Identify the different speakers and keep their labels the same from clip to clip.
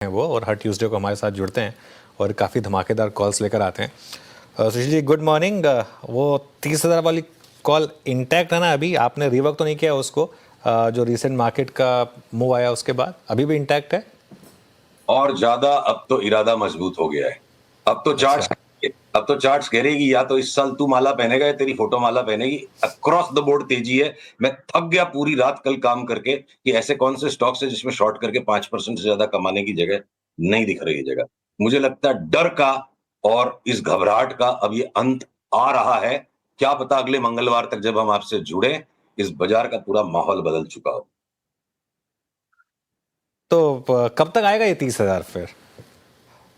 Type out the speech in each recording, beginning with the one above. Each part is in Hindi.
Speaker 1: हैं वो, और हर ट्यूसडे को हमारे साथ जुड़ते हैं और काफ़ी धमाकेदार कॉल्स लेकर आते हैं। Sushil ji, good morning. वो 30,000 वाली कॉल इंटैक्ट है ना? अभी आपने रिवर्क तो नहीं किया उसको? जो रिसेंट मार्केट का मूव आया उसके बाद अभी भी इंटैक्ट है?
Speaker 2: और ज्यादा अब तो इरादा मजबूत हो गया है।
Speaker 1: अच्छा।
Speaker 2: अब तो चार्ट्स कह रही कि या तो इस साल तू माला पहनेगा या तेरी फोटो माला पहनेगी। अक्रॉस द बोर्ड तेजी है। मैं थक गया पूरी रात कल काम करके कि ऐसे कौन से स्टॉक्स है जिसमें शॉर्ट करके 5% से ज्यादा कमाने की जगह नहीं दिख रही है जगह। मुझे लगता है डर का और इस घबराहट का अब ये अंत आ रहा है। क्या पता अगले मंगलवार तक जब हम आपसे जुड़े इस बाजार का पूरा माहौल बदल चुका हो।
Speaker 1: तो कब तक आएगा ये 30,000 फिर?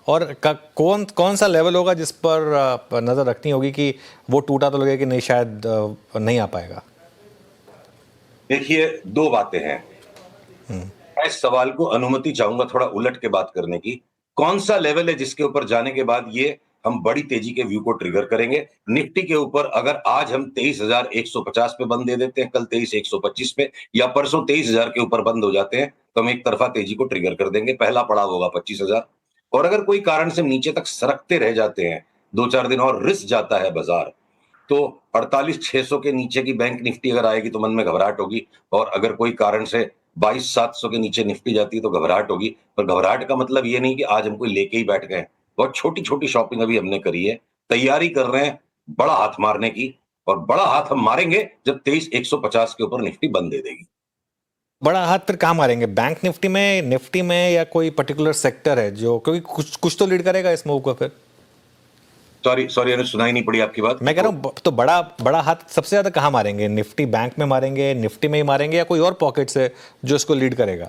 Speaker 1: और कौन कौन सा लेवल होगा जिस पर नज़र रखनी होगी कि वो टूटा तो लगेगा कि नहीं, शायद नहीं आ पाएगा?
Speaker 2: देखिए, दो बातें हैं। मैं इस सवाल को अनुमति चाहूंगा थोड़ा उलट के बात करने की। कौन सा लेवल है जिसके ऊपर जाने के बाद ये हम बड़ी तेजी के व्यू को ट्रिगर करेंगे? निफ्टी के ऊपर अगर आज हम 23,150 पे बंद दे देते हैं, कल 23,125 पे, या परसों 23,000 के ऊपर बंद हो जाते हैं, तो हम एक तरफा तेजी को ट्रिगर कर देंगे। पहला पड़ाव होगा 25,000। और अगर कोई कारण से नीचे तक सरकते रह जाते हैं, 2-4 दिन और रिस्क जाता है बाजार, तो 48,600 के नीचे की बैंक निफ्टी अगर आएगी तो मन में घबराहट होगी। और अगर कोई कारण से 22,700 के नीचे निफ्टी जाती है तो घबराहट होगी। पर घबराहट का मतलब ये नहीं कि आज हम कोई लेके ही बैठ गए। बहुत छोटी छोटी शॉपिंग अभी हमने करी है। तैयारी कर रहे हैं बड़ा हाथ मारने की। और बड़ा हाथ हम मारेंगे जब 23,150 के ऊपर निफ्टी बंद दे देगी।
Speaker 1: बड़ा हाथ फिर कहाँ मारेंगे? बैंक निफ्टी में या कोई पर्टिकुलर सेक्टर है जो, क्योंकि कुछ कुछ तो लीड करेगा इस मूव को फिर?
Speaker 2: सॉरी सॉरी, अरे सुनाई नहीं पड़ी आपकी बात।
Speaker 1: मैं कह रहा हूँ, तो बड़ा बड़ा हाथ सबसे ज्यादा कहाँ मारेंगे? निफ्टी बैंक में मारेंगे, निफ्टी में ही मारेंगे, या कोई और पॉकेट से जो इसको लीड करेगा?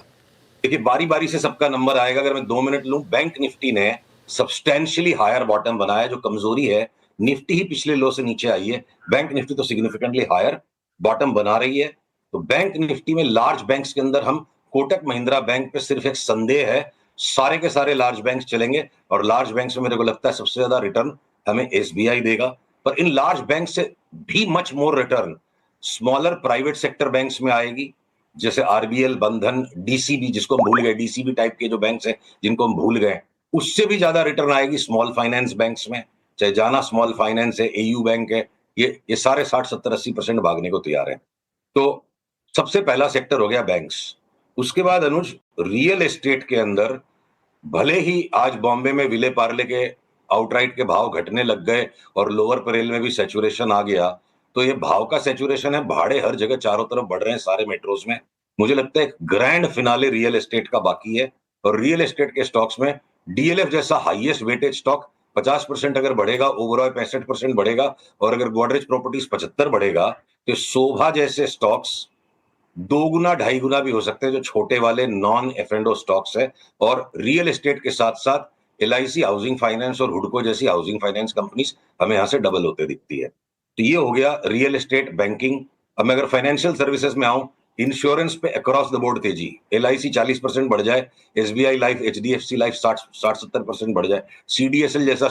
Speaker 2: देखिए, बारी बारी से सबका नंबर आएगा। अगर मैं 2 मिनट लूं, बैंक निफ्टी ने सब्सटेंशियली हायर बॉटम बनाया। जो कमजोरी है, निफ्टी ही पिछले लो से नीचे आई है। बैंक निफ्टी तो सिग्निफिकेंटली हायर बॉटम बना रही है। तो बैंक निफ्टी में लार्ज बैंक्स के अंदर हम कोटक महिंद्रा बैंक पे सिर्फ एक संदेह है। सारे के सारे लार्ज बैंक्स चलेंगे और लार्ज बैंक्स में मेरे को लगता है सबसे ज्यादा रिटर्न हमें एसबीआई देगा। पर इन लार्ज बैंक से भी much more return smaller private sector banks में आएगी, जैसे आरबीएल, बंधन, डीसीबी, जिसको हम भूल गए, डीसीबी टाइप के जो बैंक्स हैं जिनको हम भूल गए, उससे भी ज्यादा रिटर्न आएगी स्मॉल फाइनेंस बैंक्स में। चाहे जाना स्मॉल फाइनेंस है, एयू बैंक है, ये सारे 60, 70, 80% भागने को तैयार है। तो सबसे पहला सेक्टर हो गया बैंक्स। उसके बाद अनुज, रियल एस्टेट के अंदर भले ही आज बॉम्बे में विले पार्ले के आउटराइट के भाव घटने लग गए और लोअर परेल में भी सैचुरेशन आ गया, तो ये भाव का सैचुरेशन है। भाड़े हर जगह चारों तरफ बढ़ रहे हैं सारे मेट्रोज में। मुझे लगता है एक ग्रैंड फिनाले रियल एस्टेट का बाकी है। और रियल एस्टेट के स्टॉक्स में डीएलएफ जैसा हाईएस्ट वेटेज स्टॉक 50% अगर बढ़ेगा, ओवरऑल 65% बढ़ेगा, और अगर गोदरेज प्रॉपर्टीज 75 बढ़ेगा, तो शोभा जैसे स्टॉक्स 2 गुना 2.5 गुना भी हो सकते हैं, जो छोटे वाले non F and O stocks है। और रियल एस्टेट के साथ साथ एलआईसी हाउसिंग फाइनेंस और हुडको जैसी हाउसिंग फाइनेंस कंपनीज हमें यहां से डबल होते दिखती है। तो ये हो गया रियल एस्टेट, बैंकिंग। अब मैं अगर फाइनेंशियल सर्विसेज में आऊं, इंश्योरेंस पे अक्रॉस द बोर्ड तेजी। एलआईसी 40% बढ़ जाए, एसबीआई लाइफ, एचडीएफसी लाइफ 60-70% बढ़ जाए, सीडीएसएल जैसा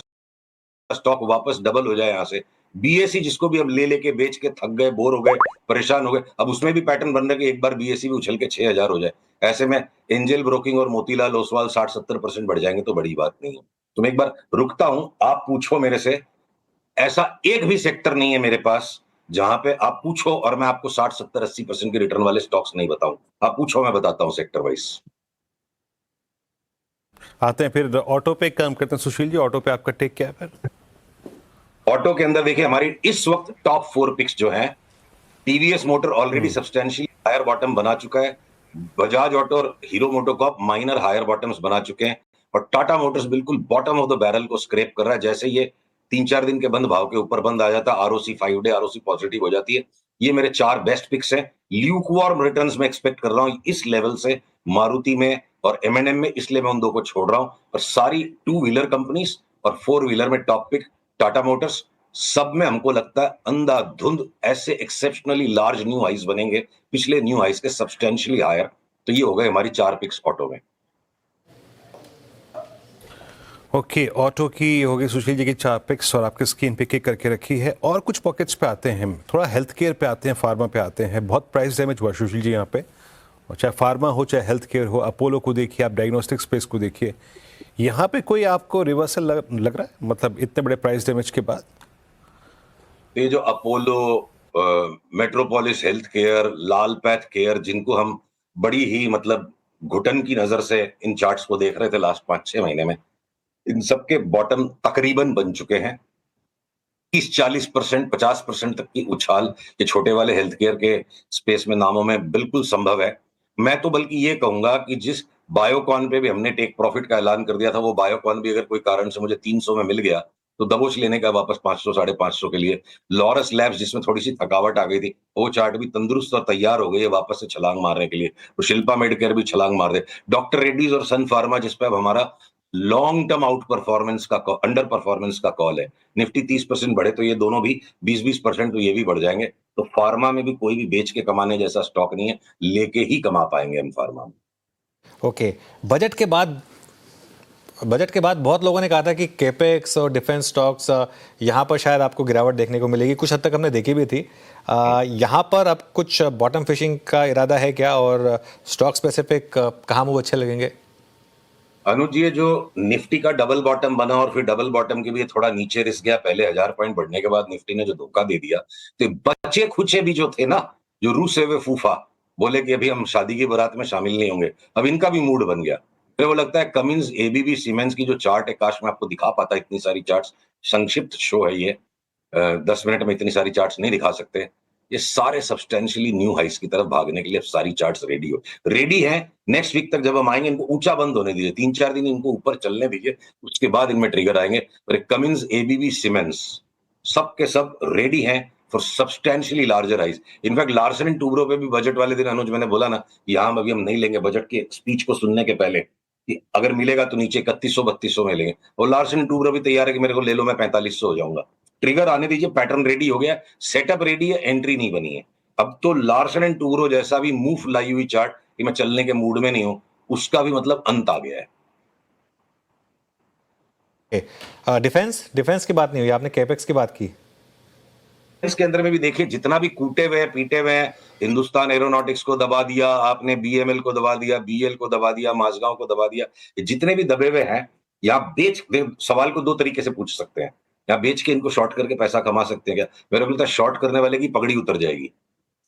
Speaker 2: स्टॉक वापस डबल हो जाए यहां से। बीएसई जिसको भी अब ले लेके बेच के थक गए, बोर हो गए, परेशान हो गए, अब उसमें भी पैटर्न बन रहा है कि एक बार बीएसई भी उछल के 6,000 हो जाए। ऐसे में एंजल ब्रोकिंग और मोतीलाल ओसवाल 60-70% बढ़ जाएंगे तो बड़ी बात नहीं है। तो मैं एक बार रुकता हूं, आप पूछो मेरे से। ऐसा एक भी सेक्टर नहीं है मेरे पास जहां पे आप पूछो और मैं आपको 60, 70, 80% के रिटर्न वाले स्टॉक्स नहीं बताऊं। आप पूछो, मैं बताता हूं सेक्टर वाइज।
Speaker 3: आते हैं फिर ऑटो पे काम करते हैं। सुशील जी, ऑटो पे आपका टेक क्या है फिर?
Speaker 2: ऑटो के अंदर देखिए, हमारी इस वक्त टॉप 4 पिक्स जो हैं, TVS motor already substantially higher bottom बना चुका है। बजाज ऑटो और Hero MotoCorp minor higher bottoms बना चुके हैं। और टाटा मोटर्स बिल्कुल बॉटम ऑफ द बैरल को स्क्रैप कर रहा है। जैसे ये 3-4 दिन के बंद भाव के ऊपर बंद आ जाता है, आरओसी 5 डे आरओसी पॉजिटिव हो जाती है। ये मेरे 4 बेस्ट पिक्स हैं। ल्यूकवार्म रिटर्न्स में एक्सपेक्ट कर रहा हूं इस लेवल से मारुति में और एमएनएम में, इसलिए मैं उन दो को छोड़ रहा हूं। और सारी 2 व्हीलर कंपनीज और 4 व्हीलर में टॉप पिक टाटा मोटर्स। सब में हमको लगता है अंधाधुंध ऐसे एक्सेप्शनली लार्ज न्यू हाइज बनेंगे, पिछले न्यू हाइज के सब्सटेंशियली हायर। तो ये हो गए हमारी 4 पिक्स ऑटो में।
Speaker 3: ओके, ऑटो की होगी सुशील जी की 4 पिक्स और आपकी स्क्रीन पे किक करके रखी है। और कुछ पॉकेट्स पे आते हैं हम, थोड़ा हेल्थ केयर पे आते हैं, फार्मा पे आते हैं। बहुत प्राइस डैमेज हुआ सुशील जी यहाँ पे, और चाहे फार्मा हो चाहे हेल्थ केयर हो, अपोलो को देखिए, आप डायग्नोस्टिक स्पेस को देखिए, यहाँ पे कोई आपको रिवर्सल लग रहा है, मतलब इतने बड़े प्राइस डैमेज के बाद?
Speaker 2: ये जो अपोलो, मेट्रोपोलिस हेल्थ केयर, लाल पैथ केयर, जिनको हम बड़ी ही मतलब घुटन की नजर से इन चार्ट्स को देख रहे थे लास्ट 5-6 महीने में, इन सबके बॉटम तकरीबन बन चुके हैं। 30-40%, 50% तक की उछाल ये छोटे वाले हेल्थ केयर के स्पेस में नामों में बिल्कुल संभव है। मैं तो बल्कि ये कहूंगा कि जिस बायोकॉन पे भी हमने टेक प्रॉफिट का ऐलान कर दिया था, वो बायोकॉन भी अगर कोई कारण से मुझे 300 में मिल गया तो दबोच लेने का वापस 500 550 के लिए। लॉरस लैब्स जिसमें थोड़ी सी थकावट आ गई थी, वो चार्ट भी तंदुरुस्त और तैयार हो गई है वापस से छलांग मारने के लिए। तो शिल्पा मेडिकेयर भी छलांग मार दे। डॉक्टर रेड्डीज और सन फार्मा जिस पे अब हमारा लॉन्ग टर्म आउट परफॉर्मेंस का अंडर परफॉर्मेंस का कॉल है, निफ्टी 30% बढ़े तो ये दोनों भी 20-20% तो ये भी बढ़ जाएंगे। तो फार्मा में भी कोई भी बेच के कमाने जैसा स्टॉक नहीं है, लेके ही कमा पाएंगे हम फार्मा में।
Speaker 1: ओके, बजट के बाद बहुत लोगों ने कहा था कि केपेक्स और डिफेंस स्टॉक्स यहाँ पर शायद आपको गिरावट देखने को मिलेगी, कुछ हद तक हमने देखी भी थी। यहाँ पर अब कुछ बॉटम फिशिंग का इरादा है क्या, और स्टॉक स्पेसिफिक कहाँ मूव अच्छे लगेंगे?
Speaker 2: अनुज, ये जो निफ्टी का डबल बॉटम बना और फिर डबल बॉटम के भी ये थोड़ा नीचे रिस गया, पहले 1000 पॉइंट बढ़ने के बाद निफ्टी ने जो धोखा दे दिया, तो बच्चे खुचे भी जो थे ना, जो रूसे हुए फूफा बोले कि अभी हम शादी की बारात में शामिल नहीं होंगे, अब इनका भी मूड बन गया। मेरे को लगता है कमिंस, एबीबी, सीमेंस की जो चार्ट है, काश मैं आपको दिखा पाता इतनी सारी चार्ट्स। संक्षिप्त शो है ये, 10 मिनट में इतनी सारी चार्ट्स नहीं दिखा सकते। ये सारे सब्सटेंशियली न्यू हाइस की तरफ भागने के लिए सारी चार्ट्स रेडी हैं। नेक्स्ट वीक तक जब हम आएंगे, इनको ऊंचा बंद होने दीजिए, 3-4 दिन इनको ऊपर चलने दीजिए, उसके बाद इनमें ट्रिगर आएंगे। और कमिंस, एबीबी, सीमेंस सब के सब रेडी हैं for substantially larger highs. In fact Larsen and Toubro पे भी बजट वाले दिन, अनुज, मैंने बोला ना, यहाँ अभी हम नहीं लेंगे बजट की स्पीच को सुनने के पहले, कि अगर मिलेगा तो नीचे 3100-3200 में लेंगे। और लार्सन एंड टूब्रो भी तैयार है कि मेरे को ले लो, मैं 4500 हो जाऊंगा। ट्रिगर आने दीजिए, पैटर्न रेडी हो गया, सेटअप रेडी है, एंट्री नहीं बनी है। अब तो लार्सन एंड टूब्रो जैसा भी मूव लाई हुई चार्ट कि मैं चलने के मूड में नहीं हूं, उसका भी मतलब अंत आ गया है।
Speaker 1: डिफेंस की बात नहीं हुई, आपने कैपेक्स की बात की।
Speaker 2: इसके अंदर में भी देखिए, जितना भी कूटे हुए पीटे हुए हैं, हिंदुस्तान एरोनॉटिक्स को दबा दिया आपने, बीएमएल को दबा दिया, बीएल को दबा दिया, माझगांव को दबा दिया, ये जितने भी दबे हुए हैं, या सवाल को दो तरीके से पूछ सकते हैं, या बेच के इनको शॉर्ट करके पैसा कमा सकते हैं क्या? मेरे को लगता है शॉर्ट करने वाले की पगड़ी उतर जाएगी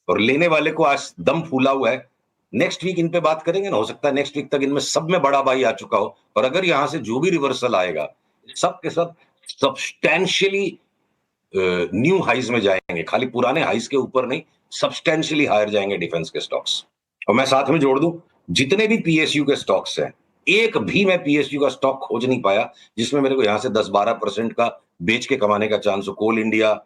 Speaker 2: और लेने वाले को आज दम फूला हुआ है। नेक्स्ट वीक इन पे बात करेंगे ना, हो सकता है नेक्स्ट वीक तक इनमें सब में बड़ा भाई आ चुका हो, और अगर यहां से जो भी रिवर्सल आएगा, सब के सब सब्सटैंशियली न्यू हाइज में जाएंगे, खाली पुराने हाइज के ऊपर नहीं, सब्सटेंशियली हायर जाएंगे डिफेंस के स्टॉक्स। और मैं साथ में जोड़ दूं, जितने भी पीएसयू के स्टॉक्स हैं, एक भी मैं पीएसयू का स्टॉक खोज नहीं पाया जिसमें मेरे को यहां से 10-12% का बेच के कमाने का चांस हो। कोल इंडिया,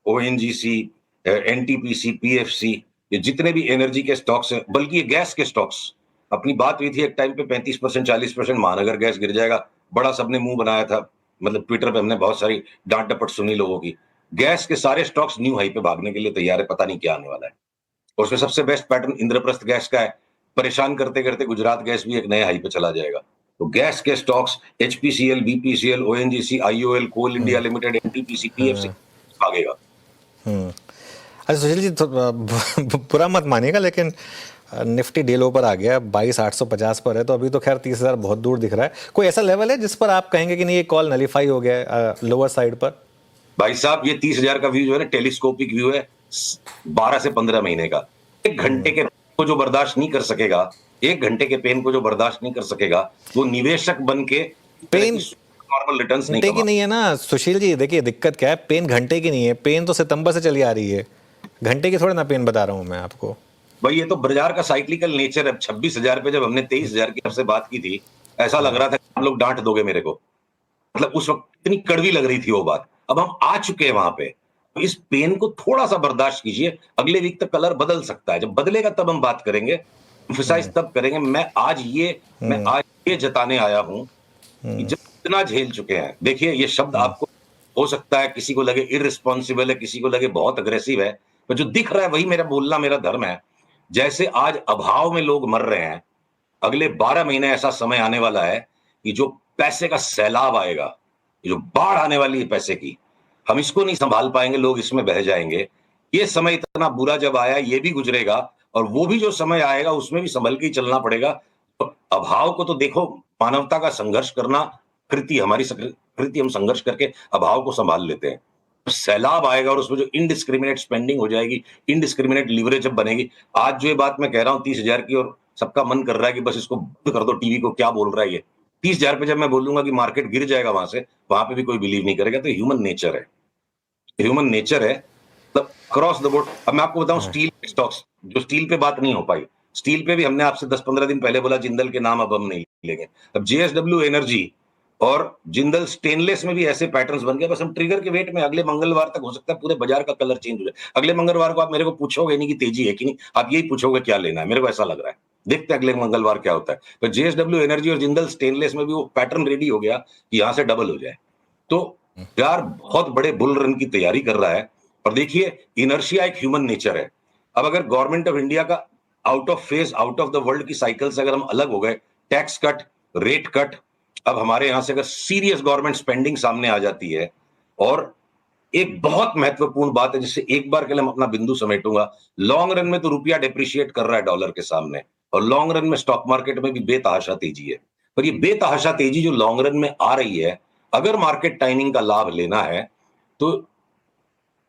Speaker 2: ओएनजीसी, एनटीपीसी, पीएफसी, ये जितने भी एनर्जी के स्टॉक्स हैं, बल्कि ये गैस के स्टॉक्स, अपनी बात हुई थी एक टाइम पे 35%, 40%, महानगर गैस गिर जाएगा, बड़ा सबने मुंह बनाया था, मतलब ट्विटर पे हमने बहुत सारी डांट डपट सुनी लोगों की। गैस के सारे स्टॉक्स न्यू हाई पे भागने के लिए तैयार है, पता नहीं क्या आने वाला है। और उसमें सबसे बेस्ट पैटर्न इंद्रप्रस्थ गैस का है, परेशान करते करते गुजरात गैस भी एक नए हाई पे चला जाएगा। तो गैस के stocks, HPCL, BPCL, ONGC, IOL, Coal India Limited, NTPC, PFC भागेगा।
Speaker 1: अच्छा सुशील जी, तो बुरा मत मानिएगा, लेकिन निफ्टी डे लो पर आ गया, 22,850 पर है, तो अभी तो खैर 30,000 बहुत दूर दिख रहा है। कोई ऐसा लेवल है जिस पर आप कहेंगे कि नहीं, ये कॉल नलीफाई हो गया है लोअर साइड पर?
Speaker 2: भाई साहब, ये 30,000 का व्यू जो है ना, टेलीस्कोपिक व्यू है, 12 से 15 महीने का। एक घंटे के को जो बर्दाश्त नहीं कर सकेगा, एक घंटे के पेन को जो बर्दाश्त नहीं कर सकेगा, वो निवेशक बन के
Speaker 1: पेन
Speaker 2: नॉर्मल रिटर्न्स नहीं
Speaker 1: घंटे की नहीं है ना सुशील जी, देखिए दिक्कत क्या है, पेन घंटे की नहीं है, पेन तो सितंबर से चली आ रही है, घंटे की थोड़ी ना पेन बता रहा हूं मैं आपको।
Speaker 2: भाई ये तो बाजार का साइक्लिकल नेचर है। 26,000 पे जब हमने 23,000 की आपसे बात की थी, ऐसा लग रहा था कि आप लोग डांट दोगे मेरे को, मतलब उस वक्त इतनी कड़वी लग रही थी वो बात। अब हम आ चुके हैं वहां पे, तो इस पेन को थोड़ा सा बर्दाश्त कीजिए, अगले वीक तक कलर बदल सकता है, जब बदलेगा तब हम बात करेंगे, एम्फसाइज तब करेंगे। मैं आज ये जताने आया हूं कि जब इतना झेल चुके हैं, देखिए ये शब्द आपको हो सकता है किसी को लगे इररिस्पॉन्सिबल है, किसी को लगे बहुत अग्रेसिव है, पर जो दिख रहा है वही मेरा बोलना, मेरा धर्म है। जैसे आज अभाव में लोग मर रहे हैं, अगले 12 महीने ऐसा समय आने वाला है कि जो पैसे का सैलाब आएगा, जो बाढ़ आने वाली है पैसे की, हम इसको नहीं संभाल पाएंगे, लोग इसमें बह जाएंगे। ये समय इतना बुरा जब आया, ये भी गुजरेगा, और वो भी जो समय आएगा उसमें भी संभल के ही चलना पड़ेगा। तो अभाव को तो देखो, मानवता का संघर्ष करना प्रकृति, हम संघर्ष करके अभाव को संभाल लेते हैं। सैलाब आएगा और उसमें जो इनडिस्क्रिमिनेट स्पेंडिंग हो जाएगी, इनडिस्क्रिमिनेट लीवरेज जब बनेगी। आज जो ये बात मैं कह रहा हूं 30,000 की, और सबका मन कर रहा है कि बस इसको बंद कर दो, टीवी को क्या बोल रहा है ये। 30,000 पे जब मैं बोलूंगा कि मार्केट गिर जाएगा वहां पे भी कोई बिलीव नहीं करेगा। तो ह्यूमन नेचर है, ह्यूमन नेचर है, मतलब क्रॉस द बोर्ड। अब मैं आपको बताऊं स्टील स्टॉक्स, जो स्टील पे बात नहीं हो पाई, स्टील पे भी हमने आपसे 10-15 दिन पहले बोला जिंदल के नाम अब हम नहीं लेंगे। अब जेएसडब्ल्यू एनर्जी और जिंदल स्टेनलेस में भी ऐसे पैटर्न्स बन गए। बस हम ट्रिगर के वेट में अगले मंगलवार तक हो सकता है पूरे बाजार का कलर चेंज हो जाए। अगले मंगलवार को आप मेरे को पूछोगे नहीं कि तेजी है कि नहीं, आप यही पूछोगे क्या लेना है, मेरे को ऐसा लग रहा है। देखते हैं अगले मंगलवार क्या होता है। तो जेएसडब्ल्यू एनर्जी और जिंदल स्टेनलेस में भी वो पैटर्न रेडी हो गया कि यहां से डबल हो जाए। तो यार बहुत बड़े बुल रन की तैयारी कर रहा है। और देखिए, इनर्शिया एक ह्यूमन नेचर है। अब अगर गवर्नमेंट ऑफ इंडिया का out of phase, out of the world की साइकिल से अगर हम अलग हो गए, टैक्स कट, रेट कट, अब हमारे यहां से अगर सीरियस गवर्नमेंट स्पेंडिंग सामने आ जाती है, और एक बहुत महत्वपूर्ण बात है जिससे एक बार के लिए मैं अपना बिंदु समेटूंगा, लॉन्ग रन में तो रुपया डिप्रिशिएट कर रहा है डॉलर के सामने, और लॉन्ग रन में स्टॉक मार्केट में भी बेतहाशा तेजी है। पर ये बेतहाशा तेजी जो लॉन्ग रन में आ रही है, अगर मार्केट टाइमिंग का लाभ लेना है तो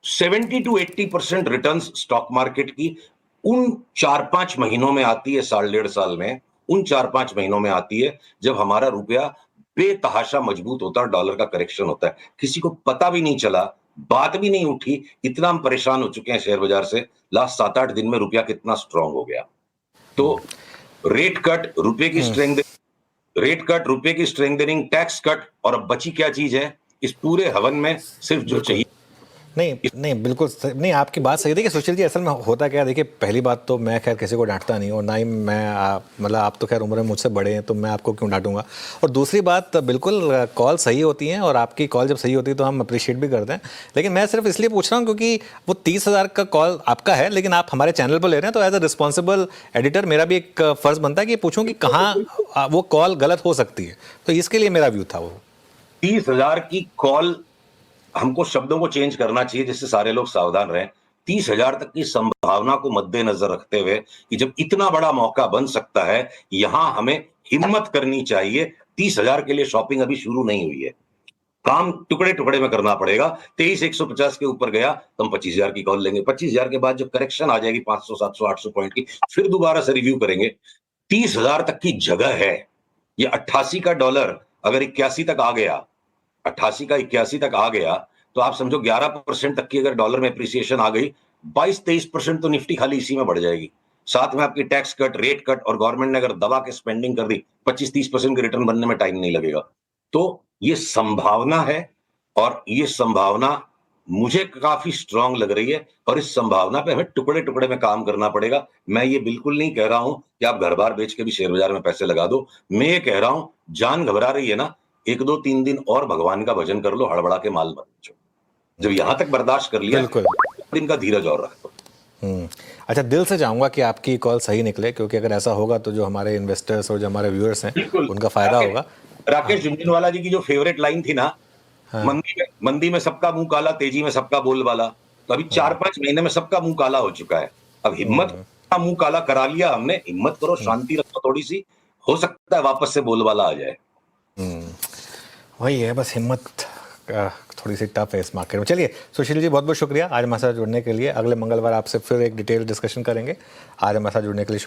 Speaker 2: 70 to 80% रिटर्न स्टॉक मार्केट की उन 4-5 महीनों में आती है, 1.5 साल में, उन 4-5 महीनों में आती है जब हमारा रुपया बेतहाशा मजबूत होता है, डॉलर का करेक्शन होता है। किसी को पता भी नहीं चला, बात भी नहीं उठी, इतना हम परेशान हो चुके हैं शेयर बाजार से। लास्ट 7-8 दिन में रुपया कितना स्ट्रांग हो गया। तो रेट कट, रुपए की स्ट्रेंथ, रेट कट, रुपए की स्ट्रेंथनिंग, टैक्स कट, और अब बची क्या चीज है इस पूरे हवन में? सिर्फ जो चाहिए।
Speaker 1: नहीं बिल्कुल नहीं, आपकी बात सही है। देखिए सुशील जी, असल में होता क्या है, देखिए पहली बात तो मैं खैर किसी को डांटता नहीं, और ना ही मैं मतलब आप तो खैर उम्र में मुझसे बड़े हैं तो मैं आपको क्यों डांटूंगा। और दूसरी बात, बिल्कुल कॉल सही होती हैं, और आपकी कॉल जब सही होती है तो हम अप्रिशिएट भी करते हैं। लेकिन मैं सिर्फ इसलिए पूछ रहा हूँ क्योंकि वो 30,000 का कॉल आपका है, लेकिन आप हमारे चैनल पर ले रहे हैं, तो एज अ रिस्पॉन्सिबल एडिटर मेरा भी एक फर्ज बनता है कि पूछूं कि कहाँ वो कॉल गलत हो सकती है। तो इसके लिए मेरा व्यू था वो
Speaker 2: 30,000 की कॉल, हमको शब्दों को चेंज करना चाहिए जिससे सारे लोग सावधान रहें। 30,000 तक की संभावना को मद्देनजर रखते हुए कि जब इतना बड़ा मौका बन सकता है, यहां हमें हिम्मत करनी चाहिए। 30,000 के लिए शॉपिंग अभी शुरू नहीं हुई है, काम टुकड़े टुकड़े में करना पड़ेगा। 23,150 के ऊपर गया तो हम 25,000 की कॉल लेंगे। 25,000 के बाद जब करेक्शन आ जाएगी 500, 700, 800 पॉइंट की, फिर दोबारा से रिव्यू करेंगे। 30,000 तक की जगह है। ये 88 का डॉलर अगर 81 तक आ गया, 88 का 81 तक आ गया, तो आप समझो 11% तक की अगर डॉलर में अप्रिसिएशन आ गई, 22-23% तो निफ्टी खाली इसी में बढ़ जाएगी। साथ में आपकी टैक्स कट, रेट कट, और गवर्नमेंट ने अगर दबा के स्पेंडिंग कर दी, 25-30% के रिटर्न बनने में टाइम नहीं लगेगा। तो ये संभावना है, और ये संभावना मुझे काफी स्ट्रांग लग रही है, और इस संभावना पे हमें टुकड़े टुकड़े में काम करना पड़ेगा। मैं ये बिल्कुल नहीं कह रहा हूं कि आप घर बार बेच के भी शेयर बाजार में पैसे लगा दो। मैं ये कह रहा हूं, जान घबरा रही है ना, 1-2-3 दिन और भगवान का भजन कर लो, हड़बड़ा के माल मत बेचो। जब यहां तक बर्दाश्त कर लिया,
Speaker 1: बिल्कुल
Speaker 2: दिन का धीरज और रख दो।
Speaker 1: अच्छा, दिल से चाहूंगा कि आपकी कॉल सही निकले, क्योंकि अगर ऐसा होगा तो जो हमारे इन्वेस्टर्स और जो हमारे व्यूअर्स हैं
Speaker 2: बिल्कुल,
Speaker 1: उनका फायदा होगा।
Speaker 2: राकेश झुनझुनवाला जी की जो फेवरेट लाइन थी ना, मंदी में सबका मुंह काला, तेजी में सबका बोलबाला। तो अभी 4-5 महीने में सबका मुंह काला हो चुका है। अब हिम्मत का मुंह काला करा लिया हमने, हिम्मत करो, शांति रखो थोड़ी सी, हो सकता है वापस से बोलबाला आ जाए।
Speaker 1: वही है, बस हिम्मत थोड़ी सी टफ है इस मार्केट में। चलिए सुशील जी, बहुत बहुत शुक्रिया आज हमारे साथ जुड़ने के लिए। अगले मंगलवार आपसे फिर एक डिटेल डिस्कशन करेंगे। आज हमारे साथ जुड़ने के लिए